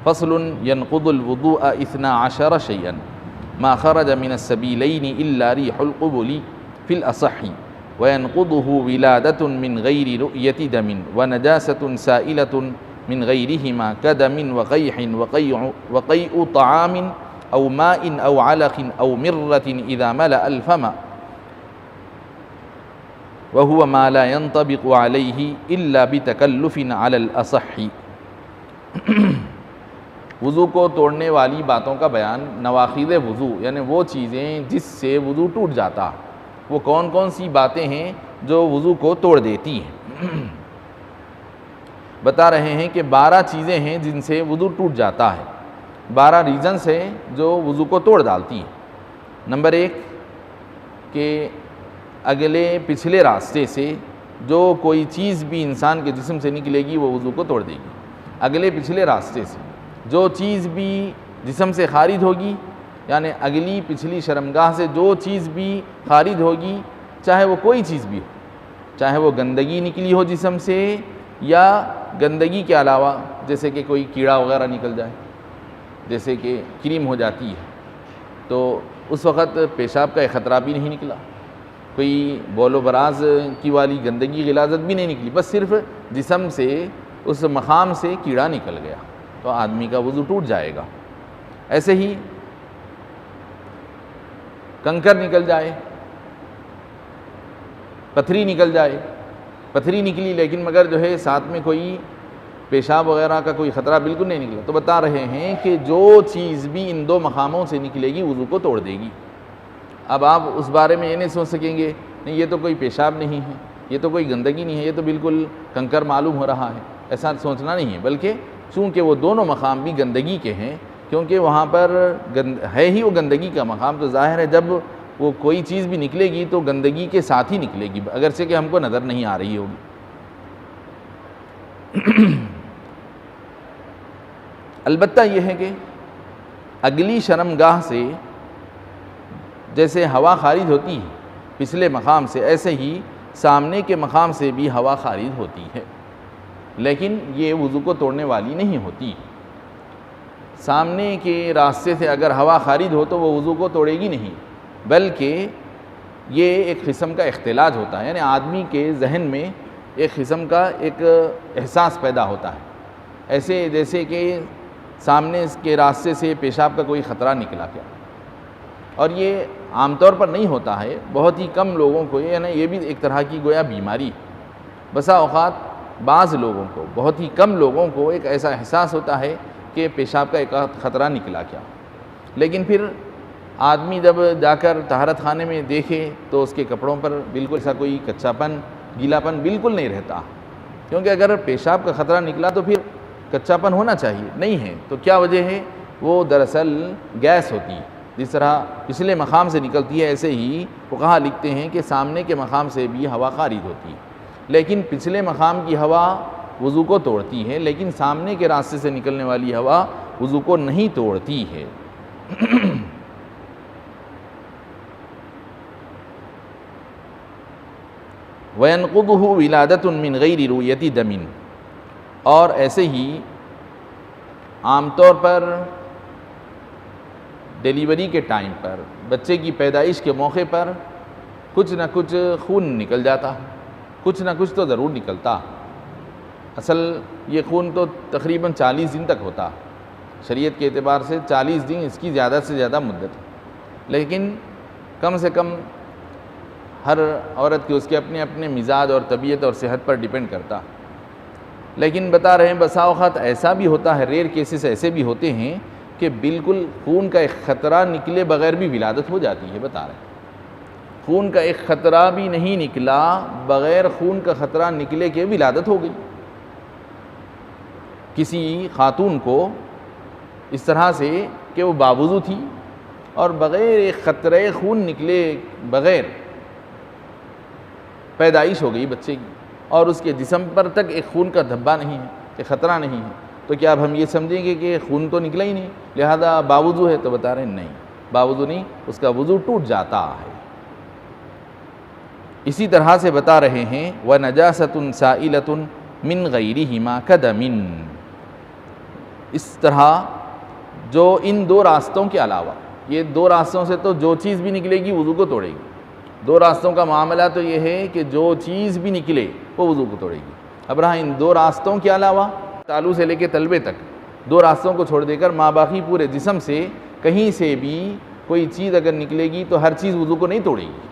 فصل ينقض الوضوء 12 شيئا ما خرج من السبيلين إلا ريح القبل في الأصح، وينقضه ولادة من غير رؤية دم، ونجاسة سائلة من غيرهما كدم وقيح وقيء طعام أو ماء أو علق أو مرة إذا ملأ الفم، وهو ما لا ينطبق عليه إلا بتكلف على الأصح۔ وضو کو توڑنے والی باتوں کا بیان، نواقض وضو یعنی وہ چیزیں جس سے وضو ٹوٹ جاتا، وہ کون کون سی باتیں ہیں جو وضو کو توڑ دیتی ہیں۔ بتا رہے ہیں کہ 12 چیزیں ہیں جن سے وضو ٹوٹ جاتا ہے، 12 ریزنز ہیں جو وضو کو توڑ ڈالتی ہیں۔ نمبر 1 کہ اگلے پچھلے راستے سے جو کوئی چیز بھی انسان کے جسم سے نکلے گی وہ وضو کو توڑ دے گی۔ اگلے پچھلے راستے سے جو چیز بھی جسم سے خارج ہوگی، یعنی اگلی پچھلی شرمگاہ سے جو چیز بھی خارج ہوگی، چاہے وہ کوئی چیز بھی ہو، چاہے وہ گندگی نکلی ہو جسم سے، یا گندگی کے علاوہ جیسے کہ کوئی کیڑا وغیرہ نکل جائے، جیسے کہ کریم ہو جاتی ہے، تو اس وقت پیشاب کا ایک خطرہ بھی نہیں نکلا، کوئی بول و براز کی والی گندگی غلاظت بھی نہیں نکلی، بس صرف جسم سے اس مقام سے کیڑا نکل گیا تو آدمی کا وضو ٹوٹ جائے گا۔ ایسے ہی کنکر نکل جائے، پتھری نکل جائے، پتھری نکلی لیکن مگر جو ہے ساتھ میں کوئی پیشاب وغیرہ کا کوئی خطرہ بالکل نہیں نکلا، تو بتا رہے ہیں کہ جو چیز بھی ان 2 مقاموں سے نکلے گی وضو کو توڑ دے گی۔ اب آپ اس بارے میں یہ نہیں سوچ سکیں گے نہیں یہ تو کوئی پیشاب نہیں ہے، یہ تو کوئی گندگی نہیں ہے، یہ تو بالکل کنکر معلوم ہو رہا ہے، ایسا سوچنا نہیں ہے، بلکہ چونکہ وہ دونوں مقام بھی گندگی کے ہیں، کیونکہ وہاں پر ہے ہی وہ گندگی کا مقام، تو ظاہر ہے جب وہ کوئی چیز بھی نکلے گی تو گندگی کے ساتھ ہی نکلے گی، اگرچہ کہ ہم کو نظر نہیں آ رہی ہوگی۔ البتہ یہ ہے کہ اگلی شرمگاہ سے جیسے ہوا خارج ہوتی ہے پچھلے مقام سے، ایسے ہی سامنے کے مقام سے بھی ہوا خارج ہوتی ہے، لیکن یہ وضو کو توڑنے والی نہیں ہوتی۔ سامنے کے راستے سے اگر ہوا خارج ہو تو وہ وضو کو توڑے گی نہیں، بلکہ یہ ایک قسم کا اختلاج ہوتا ہے، یعنی آدمی کے ذہن میں ایک قسم کا ایک احساس پیدا ہوتا ہے، ایسے جیسے کہ سامنے کے راستے سے پیشاب کا کوئی خطرہ نکلا کیا۔ اور یہ عام طور پر نہیں ہوتا ہے، بہت ہی کم لوگوں کو، یعنی یہ بھی ایک طرح کی گویا بیماری ہے۔ بسا اوقات بعض لوگوں کو، بہت ہی کم لوگوں کو ایک ایسا احساس ہوتا ہے کہ پیشاب کا ایک خطرہ نکلا کیا، لیکن پھر آدمی جب جا کر طہارت خانے میں دیکھے تو اس کے کپڑوں پر بالکل ایسا کوئی کچا پن، گیلا پن بالکل نہیں رہتا، کیونکہ اگر پیشاب کا خطرہ نکلا تو پھر کچا پن ہونا چاہیے، نہیں ہے، تو کیا وجہ ہے؟ وہ دراصل گیس ہوتی ہے، جس طرح پچھلے مقام سے نکلتی ہے، ایسے ہی فقہا لکھتے ہیں کہ سامنے کے مقام سے بھی ہوا خارج ہوتی ہے، لیکن پچھلے مقام کی ہوا وضو کو توڑتی ہے، لیکن سامنے کے راستے سے نکلنے والی ہوا وضو کو نہیں توڑتی ہے۔ وَيَنْقُضُهُ وِلَادَةٌ مِّن غَيْرِ رُؤْيَةِ دَمٍ، اور ایسے ہی عام طور پر ڈیلیوری کے ٹائم پر، بچے کی پیدائش کے موقع پر کچھ نہ کچھ خون نکل جاتا، کچھ نہ کچھ تو ضرور نکلتا۔ اصل یہ خون تو تقریباً 40 دن تک ہوتا، شریعت کے اعتبار سے 40 دن اس کی زیادہ سے زیادہ مدت ہے، لیکن کم سے کم ہر عورت کے اس کے اپنے اپنے مزاج اور طبیعت اور صحت پر ڈیپینڈ کرتا، لیکن بتا رہے ہیں بسا اوقات ایسا بھی ہوتا ہے، ریئر کیسز ایسے بھی ہوتے ہیں کہ بالکل خون کا ایک خطرہ نکلے بغیر بھی ولادت ہو جاتی ہے۔ بتا رہے ہیں خون کا ایک خطرہ بھی نہیں نکلا، بغیر خون کا خطرہ نکلے کہ ولادت ہو گئی۔ کسی خاتون کو اس طرح سے کہ وہ باوضو تھی اور بغیر ایک قطرے خون نکلے بغیر پیدائش ہو گئی بچے کی، اور اس کے جسم پر تک ایک خون کا دھبا نہیں ہے، ایک خطرہ نہیں ہے، تو کیا اب ہم یہ سمجھیں گے کہ خون تو نکلا ہی نہیں لہذا باوضو ہے؟ تو بتا رہے ہیں نہیں، باوضو نہیں، اس کا وضو ٹوٹ جاتا ہے۔ اسی طرح سے بتا رہے ہیں وَنَجَاسَةٌ سَائِلَةٌ مِّن غَيْرِهِمَا كَدَمٍ، اس طرح جو ان دو راستوں کے علاوہ، یہ دو راستوں سے تو جو چیز بھی نکلے گی وضو کو توڑے گی، دو راستوں کا معاملہ تو یہ ہے کہ جو چیز بھی نکلے وہ وضو کو توڑے گی۔ اب رہا ان دو راستوں کے علاوہ، تالو سے لے کے تلوے تک دو راستوں کو چھوڑ دے کر ماں باقی پورے جسم سے کہیں سے بھی کوئی چیز اگر نکلے گی تو ہر چیز وضو کو نہیں توڑے گی۔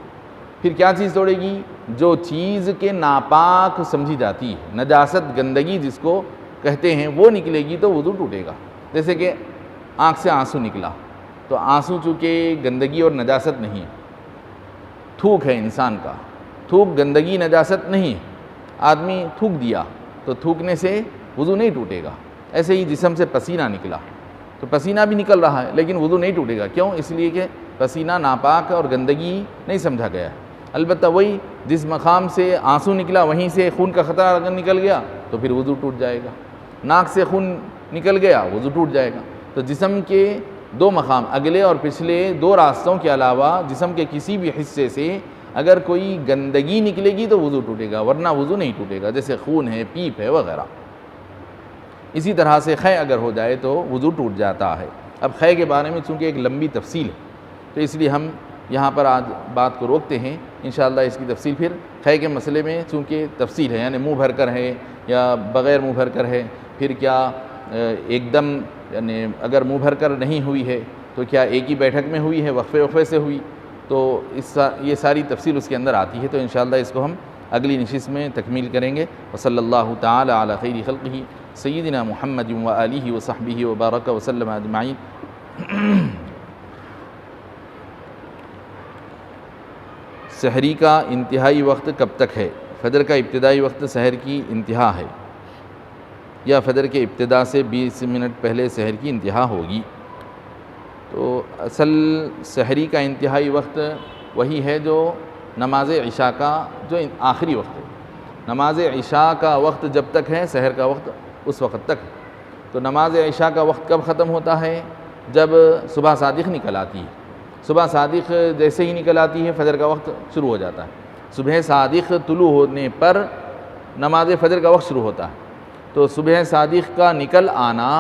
پھر کیا چیز توڑے گی؟ جو چیز کے ناپاک سمجھی جاتی ہے، نجاست گندگی جس کو کہتے ہیں، وہ نکلے گی تو وضو ٹوٹے گا۔ جیسے کہ آنکھ سے آنسو نکلا تو آنسو چونکہ گندگی اور نجاست نہیں ہے، تھوک ہے انسان کا، تھوک گندگی نجاست نہیں ہے، آدمی تھوک دیا تو تھوکنے سے وضو نہیں ٹوٹے گا۔ ایسے ہی جسم سے پسینہ نکلا تو پسینہ بھی نکل رہا ہے لیکن وضو نہیں ٹوٹے گا، کیوں؟ اس لیے کہ پسینہ ناپاک اور گندگی نہیں سمجھا گیا ہے۔ البتہ وہی جس مقام سے آنسو نکلا وہیں سے خون کا خطرہ اگر نکل گیا تو پھر وضو ٹوٹ جائے گا، ناک سے خون نکل گیا وضو ٹوٹ جائے گا۔ تو جسم کے دو مقام، اگلے اور پچھلے دو راستوں کے علاوہ جسم کے کسی بھی حصے سے اگر کوئی گندگی نکلے گی تو وضو ٹوٹے گا، ورنہ وضو نہیں ٹوٹے گا، جیسے خون ہے، پیپ ہے وغیرہ۔ اسی طرح سے خے اگر ہو جائے تو وضو ٹوٹ جاتا ہے۔ اب خے کے بارے میں چونکہ ایک لمبی تفصیل ہے تو اس لیے ہم یہاں پر آج بات کو روکتے ہیں، انشاءاللہ اس کی تفصیل پھر خے کے مسئلے میں چونکہ تفصیل ہے، یعنی منہ بھر کر ہے یا بغیر منہ بھر کر ہے، پھر کیا ایک دم یعنی اگر منہ بھر کر نہیں ہوئی ہے تو کیا ایک ہی بیٹھک میں ہوئی ہے، وقفے سے ہوئی، تو یہ ساری تفصیل اس کے اندر آتی ہے۔ تو انشاءاللہ اس کو ہم اگلی نشست میں تکمیل کریں گے۔ وصلی اللہ تعالی علی خیر خلقہ سیدنا محمد و آلہ و صحبہ وبارک وسلم اجمعین۔ سحری کا انتہائی وقت کب تک ہے؟ فجر کا ابتدائی وقت سحر کی انتہا ہے، یا فجر کے ابتدا سے 20 منٹ پہلے سحر کی انتہا ہوگی؟ تو اصل سحری کا انتہائی وقت وہی ہے جو نماز عشاء کا جو آخری وقت ہے۔ نماز عشاء کا وقت جب تک ہے سحر کا وقت اس وقت تک ہے۔ تو نماز عشاء کا وقت کب ختم ہوتا ہے؟ جب صبح صادق نکل آتی ہے۔ صبح صادق جیسے ہی نکل آتی ہے فجر کا وقت شروع ہو جاتا ہے۔ صبح صادق طلوع ہونے پر نماز فجر کا وقت شروع ہوتا ہے۔ تو صبح صادق کا نکل آنا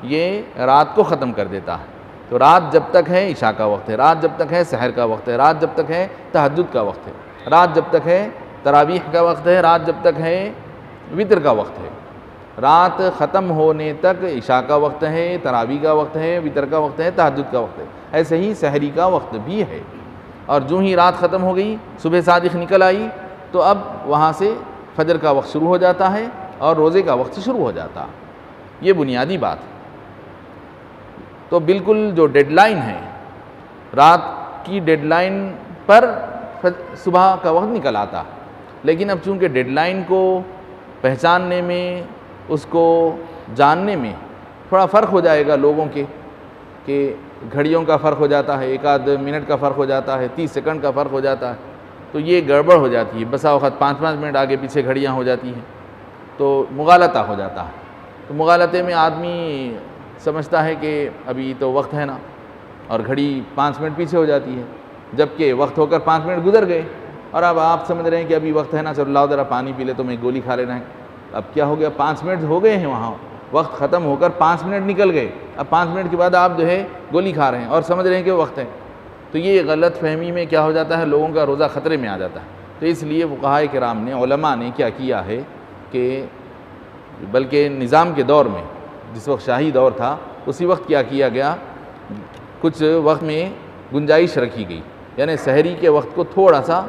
یہ رات کو ختم کر دیتا ہے۔ تو رات جب تک ہے عشاء کا وقت ہے، رات جب تک ہے سحر کا وقت ہے، رات جب تک ہے تہجد کا وقت ہے، رات جب تک ہے تراویح کا وقت ہے، رات جب تک ہے وتر کا وقت ہے۔ رات ختم ہونے تک عشاء کا وقت ہے، تراویح کا وقت ہے، وتر کا وقت ہے، تہجد کا وقت ہے۔ ایسے ہی سحری کا وقت بھی ہے۔ اور جو ہی رات ختم ہو گئی صبح صادق نکل آئی تو اب وہاں سے فجر کا وقت شروع ہو جاتا ہے اور روزے کا وقت شروع ہو جاتا ہے۔ یہ بنیادی بات ہے۔ تو بالکل جو ڈیڈ لائن ہے، رات کی ڈیڈ لائن پر صبح کا وقت نکل آتا، لیکن اب چونکہ ڈیڈ لائن کو پہچاننے میں، اس کو جاننے میں تھوڑا فرق ہو جائے گا لوگوں کے، کہ گھڑیوں کا فرق ہو جاتا ہے، ایک آدھ منٹ کا فرق ہو جاتا ہے، 30 سیکنڈ کا فرق ہو جاتا ہے، تو یہ گڑبڑ ہو جاتی ہے، بسا وقت 5-5 منٹ آگے پیچھے گھڑیاں ہو جاتی ہیں، تو مغالطہ ہو جاتا ہے۔ تو مغالطے میں آدمی سمجھتا ہے کہ ابھی تو وقت ہے نا، اور گھڑی 5 منٹ پیچھے ہو جاتی ہے، جبکہ وقت ہو کر 5 منٹ گزر گئے، اور اب آپ سمجھ رہے ہیں کہ ابھی وقت ہے نا، چلو لاؤ ذرا پانی پی لے تو میں گولی کھا لینا ہے۔ اب کیا ہو گیا، 5 منٹ ہو گئے ہیں، وہاں وقت ختم ہو کر 5 منٹ نکل گئے، اب 5 منٹ کے بعد آپ جو ہے گولی کھا رہے ہیں اور سمجھ رہے ہیں کہ وقت ہے۔ تو یہ غلط فہمی میں کیا ہو جاتا ہے، لوگوں کا روزہ خطرے میں آ جاتا ہے۔ تو اس لیے فقہاء کرام نے، علماء نے کیا کیا ہے کہ بلکہ نظام کے دور میں، جس وقت شاہی دور تھا، اسی وقت کیا کیا گیا، کچھ وقت میں گنجائش رکھی گئی، یعنی سحری کے وقت کو تھوڑا سا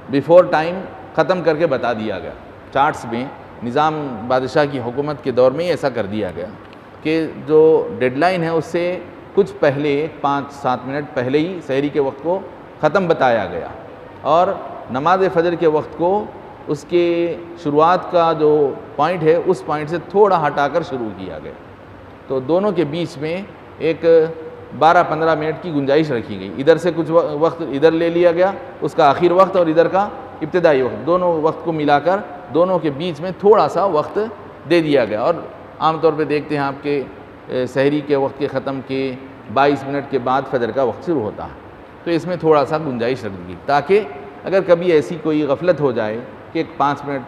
بیفور ٹائم ختم کر کے بتا دیا گیا۔ چارٹس میں نظام بادشاہ کی حکومت کے دور میں ایسا کر دیا گیا کہ جو ڈیڈ لائن ہے اس سے کچھ پہلے 5-7 منٹ پہلے ہی سحری کے وقت کو ختم بتایا گیا، اور نماز فجر کے وقت کو اس کے شروعات کا جو پوائنٹ ہے اس پوائنٹ سے تھوڑا ہٹا کر شروع کیا گیا۔ تو دونوں کے بیچ میں ایک 12-15 منٹ کی گنجائش رکھی گئی، ادھر سے کچھ وقت ادھر لے لیا گیا، اس کا آخر وقت اور ادھر کا ابتدائی وقت، دونوں وقت کو ملا کر دونوں کے بیچ میں تھوڑا سا وقت دے دیا گیا۔ اور عام طور پہ دیکھتے ہیں آپ کے سحری کے وقت کے ختم کے 22 منٹ کے بعد فجر کا وقت شروع ہوتا ہے، تو اس میں تھوڑا سا گنجائش رکھ دی تاکہ اگر کبھی ایسی کوئی غفلت ہو جائے کہ 5 منٹ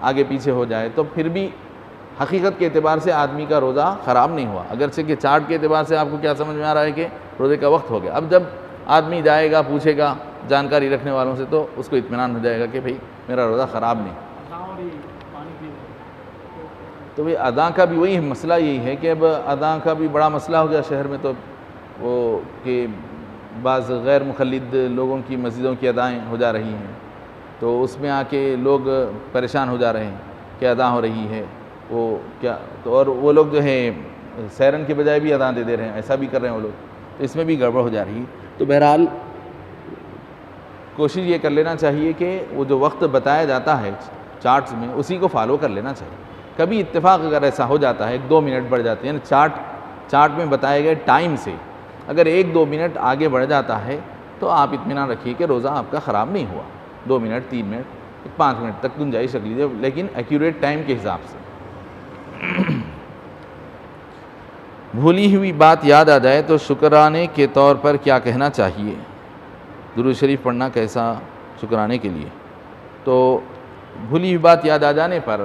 آگے پیچھے ہو جائے تو پھر بھی حقیقت کے اعتبار سے آدمی کا روزہ خراب نہیں ہوا، اگرچہ کہ چارٹ کے اعتبار سے آپ کو کیا سمجھ میں آ رہا ہے کہ روزے کا وقت ہو گیا۔ اب جب آدمی جائے گا پوچھے گا جانکاری رکھنے والوں سے تو اس کو اطمینان ہو جائے گا کہ بھئی میرا روزہ خراب نہیں۔ تو بھئی اذان کا بھی وہی مسئلہ یہی ہے کہ اب اذان کا بھی بڑا مسئلہ ہو گیا شہر میں، تو وہ کہ بعض غیر مخلد لوگوں کی مسجدوں کی ادائیں ہو جا رہی ہیں، تو اس میں آ کے لوگ پریشان ہو جا رہے ہیں کہ اذان ہو رہی ہے، وہ کیا، تو اور وہ لوگ جو ہے سیرن کے بجائے بھی اذان دے رہے ہیں، ایسا بھی کر رہے ہیں وہ لوگ، تو اس میں بھی گڑبڑ ہو جا رہی ہے۔ تو بہرحال کوشش یہ کر لینا چاہیے کہ وہ جو وقت بتایا جاتا ہے چارٹس میں اسی کو فالو کر لینا چاہیے۔ کبھی اتفاق اگر ایسا ہو جاتا ہے 1-2 منٹ بڑھ جاتے ہیں، یعنی چارٹ میں بتائے گئے ٹائم سے اگر 1-2 منٹ آگے بڑھ جاتا ہے تو آپ اطمینان رکھیے کہ روزہ آپ کا خراب نہیں ہوا، 2 منٹ 3 منٹ 5 منٹ تک گنجائش رکھ لیجیے، لیکن ایکوریٹ ٹائم کے حساب سے۔ بھولی ہوئی بات یاد آ جائے تو شکرانے کے طور پر کیا کہنا چاہیے؟ درود شریف پڑھنا کیسا شکرانے کے لیے؟ تو بھولی ہوئی بات یاد آ جانے پر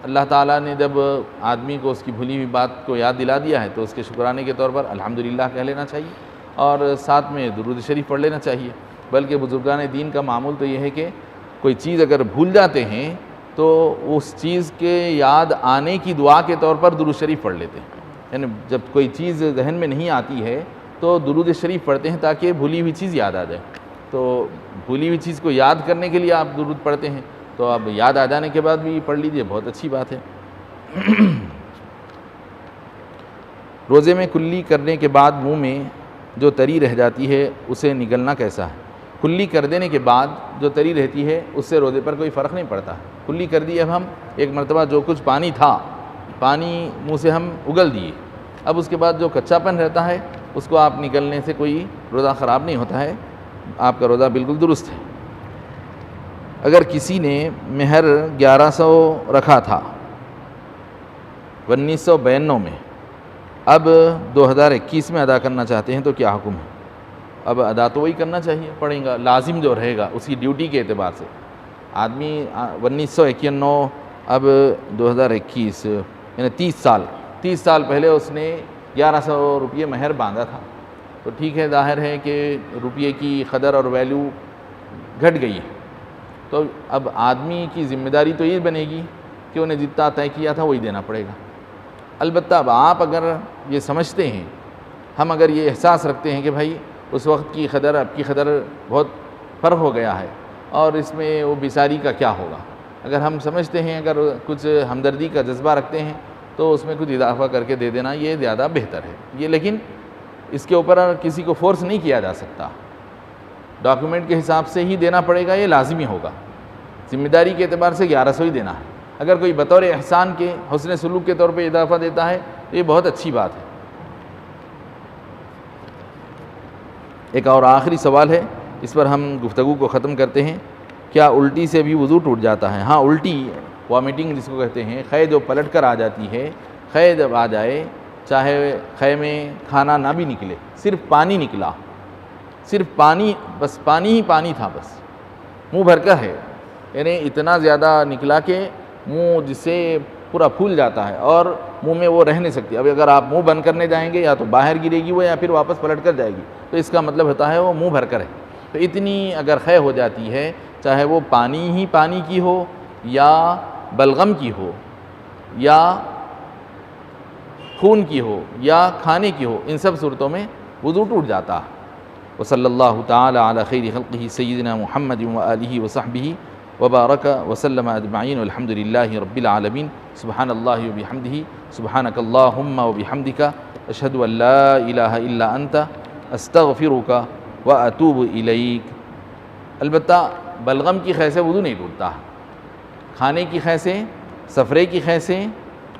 اللہ تعالیٰ نے جب آدمی کو اس کی بھولی ہوئی بات کو یاد دلا دیا ہے تو اس کے شکرانے کے طور پر الحمدللہ کہہ لینا چاہیے، اور ساتھ میں درود شریف پڑھ لینا چاہیے۔ بلکہ بزرگان دین کا معمول تو یہ ہے کہ کوئی چیز اگر بھول جاتے ہیں تو اس چیز کے یاد آنے کی دعا کے طور پر درود شریف پڑھ لیتے ہیں، یعنی جب کوئی چیز ذہن میں نہیں آتی ہے تو درود شریف پڑھتے ہیں تاکہ بھولی ہوئی چیز یاد آ جائے۔ تو بھولی ہوئی چیز کو یاد کرنے کے لیے آپ درود پڑھتے ہیں، تو اب یاد آ جانے کے بعد بھی پڑھ لیجئے، بہت اچھی بات ہے۔ روزے میں کلی کرنے کے بعد منہ میں جو تری رہ جاتی ہے اسے نگلنا کیسا ہے؟ کلی کر دینے کے بعد جو تری رہتی ہے اس سے روزے پر کوئی فرق نہیں پڑتا۔ کلی کر دی، اب ہم ایک مرتبہ جو کچھ پانی تھا، پانی منہ سے ہم اگل دیے، اب اس کے بعد جو کچا پن رہتا ہے اس کو آپ نگلنے سے کوئی روزہ خراب نہیں ہوتا ہے، آپ کا روزہ بالکل درست ہے۔ اگر کسی نے مہر 1100 رکھا تھا 1992 میں، اب 2021 میں ادا کرنا چاہتے ہیں تو کیا حکم ہے؟ اب ادا تو وہی کرنا چاہیے، پڑیں گا، لازم جو رہے گا اس کی ڈیوٹی کے اعتبار سے۔ آدمی 1991 اب 2021 یعنی 30 سال پہلے اس نے 1100 روپیے مہر باندھا تھا، تو ٹھیک ہے، ظاہر ہے کہ روپیے کی قدر اور ویلیو گھٹ گئی ہے، تو اب آدمی کی ذمہ داری تو یہ بنے گی کہ انہیں جتنا طے کیا تھا وہی دینا پڑے گا۔ البتہ اب آپ اگر یہ سمجھتے ہیں، ہم اگر یہ احساس رکھتے ہیں کہ بھائی اس وقت کی قدر اب کی قدر بہت فرق ہو گیا ہے اور اس میں وہ بیچاری کا کیا ہوگا، اگر ہم سمجھتے ہیں، اگر کچھ ہمدردی کا جذبہ رکھتے ہیں تو اس میں کچھ اضافہ کر کے دے دینا یہ زیادہ بہتر ہے یہ، لیکن اس کے اوپر کسی کو فورس نہیں کیا جا سکتا، ڈاکیومنٹ کے حساب سے ہی دینا پڑے گا، یہ لازمی ہوگا، ذمہ داری کے اعتبار سے 1100 ہی دینا ہے۔ اگر کوئی بطور احسان کے حسن سلوک کے طور پہ اضافہ دیتا ہے تو یہ بہت اچھی بات ہے۔ ایک اور آخری سوال ہے، اس پر ہم گفتگو کو ختم کرتے ہیں۔ کیا الٹی سے بھی وضو ٹوٹ جاتا ہے؟ ہاں، الٹی وامٹنگ جس کو کہتے ہیں، خے جو پلٹ کر آ جاتی ہے، خے جب آ جائے، چاہے خے میں کھانا نہ بھی نکلے، صرف پانی نکلا، صرف پانی، بس پانی ہی پانی تھا، بس منہ بھر کر ہے، یعنی اتنا زیادہ نکلا کہ منہ جس سے پورا پھول جاتا ہے اور منہ میں وہ رہ نہیں سکتی۔ اب اگر آپ منہ بند کرنے جائیں گے یا تو باہر گرے گی وہ، یا پھر واپس پلٹ کر جائے گی، تو اس کا مطلب ہوتا ہے وہ منہ بھر کر ہے۔ تو اتنی اگر خے ہو جاتی ہے، چاہے وہ پانی ہی پانی کی ہو یا بلغم کی ہو یا خون کی ہو یا کھانے کی ہو، ان سب صورتوں میں وضو ٹوٹ جاتا ہے۔ وصلی اللہ تعالی علی خیر خلقہ سیدنا محمد وآلہ وصحبہ وبارک وسلم اجمعین والحمد للہ رب العالمین۔ سبحان اللہ وبحمدہ، سبحانک اللہم وبحمدک، اشہد ان لا الہ الا انت، استغفرک واتوب الیک۔ البتہ بلغم کی خے سے وضو نہیں ٹوٹتا، کھانے کی خے سے، سفرے کی خے سے،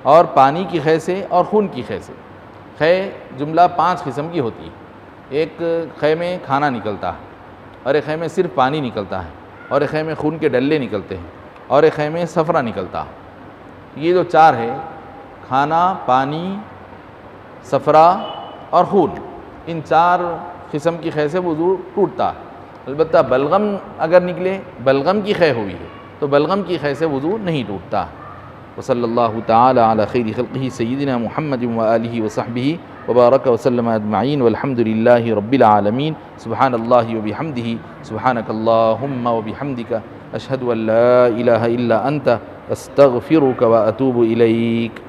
اور پانی کی خے سے، اور خون کی خے سے۔ خے جملہ 5 قسم کی ہوتی ہے۔ ایک خے میں کھانا نکلتا ہے، اور ایک خے میں صرف پانی نکلتا ہے، اور ایک خے میں خون کے ڈلے نکلتے ہیں، اور ایک خے میں صفرہ نکلتا ہے۔ یہ جو 4 ہے، کھانا، پانی، صفرہ اور خون، ان 4 قسم کی خے سے وضو ٹوٹتا ہے۔ البتہ بلغم اگر نکلے، بلغم کی خے ہوئی ہے، تو بلغم کی خے سے وضو نہیں ٹوٹتا۔ وصلی اللہ تعالی علی خیر خلقہ سیدنا محمد وآلہ وصحبہ وبارک وسلم اجمعین والحمد للہ رب العالمین۔ سبحان اللہ وبحمدہ، سبحانک اللہم وبحمدک، اشہد ان لا الہ الا انت، استغفرک واتوب الیک۔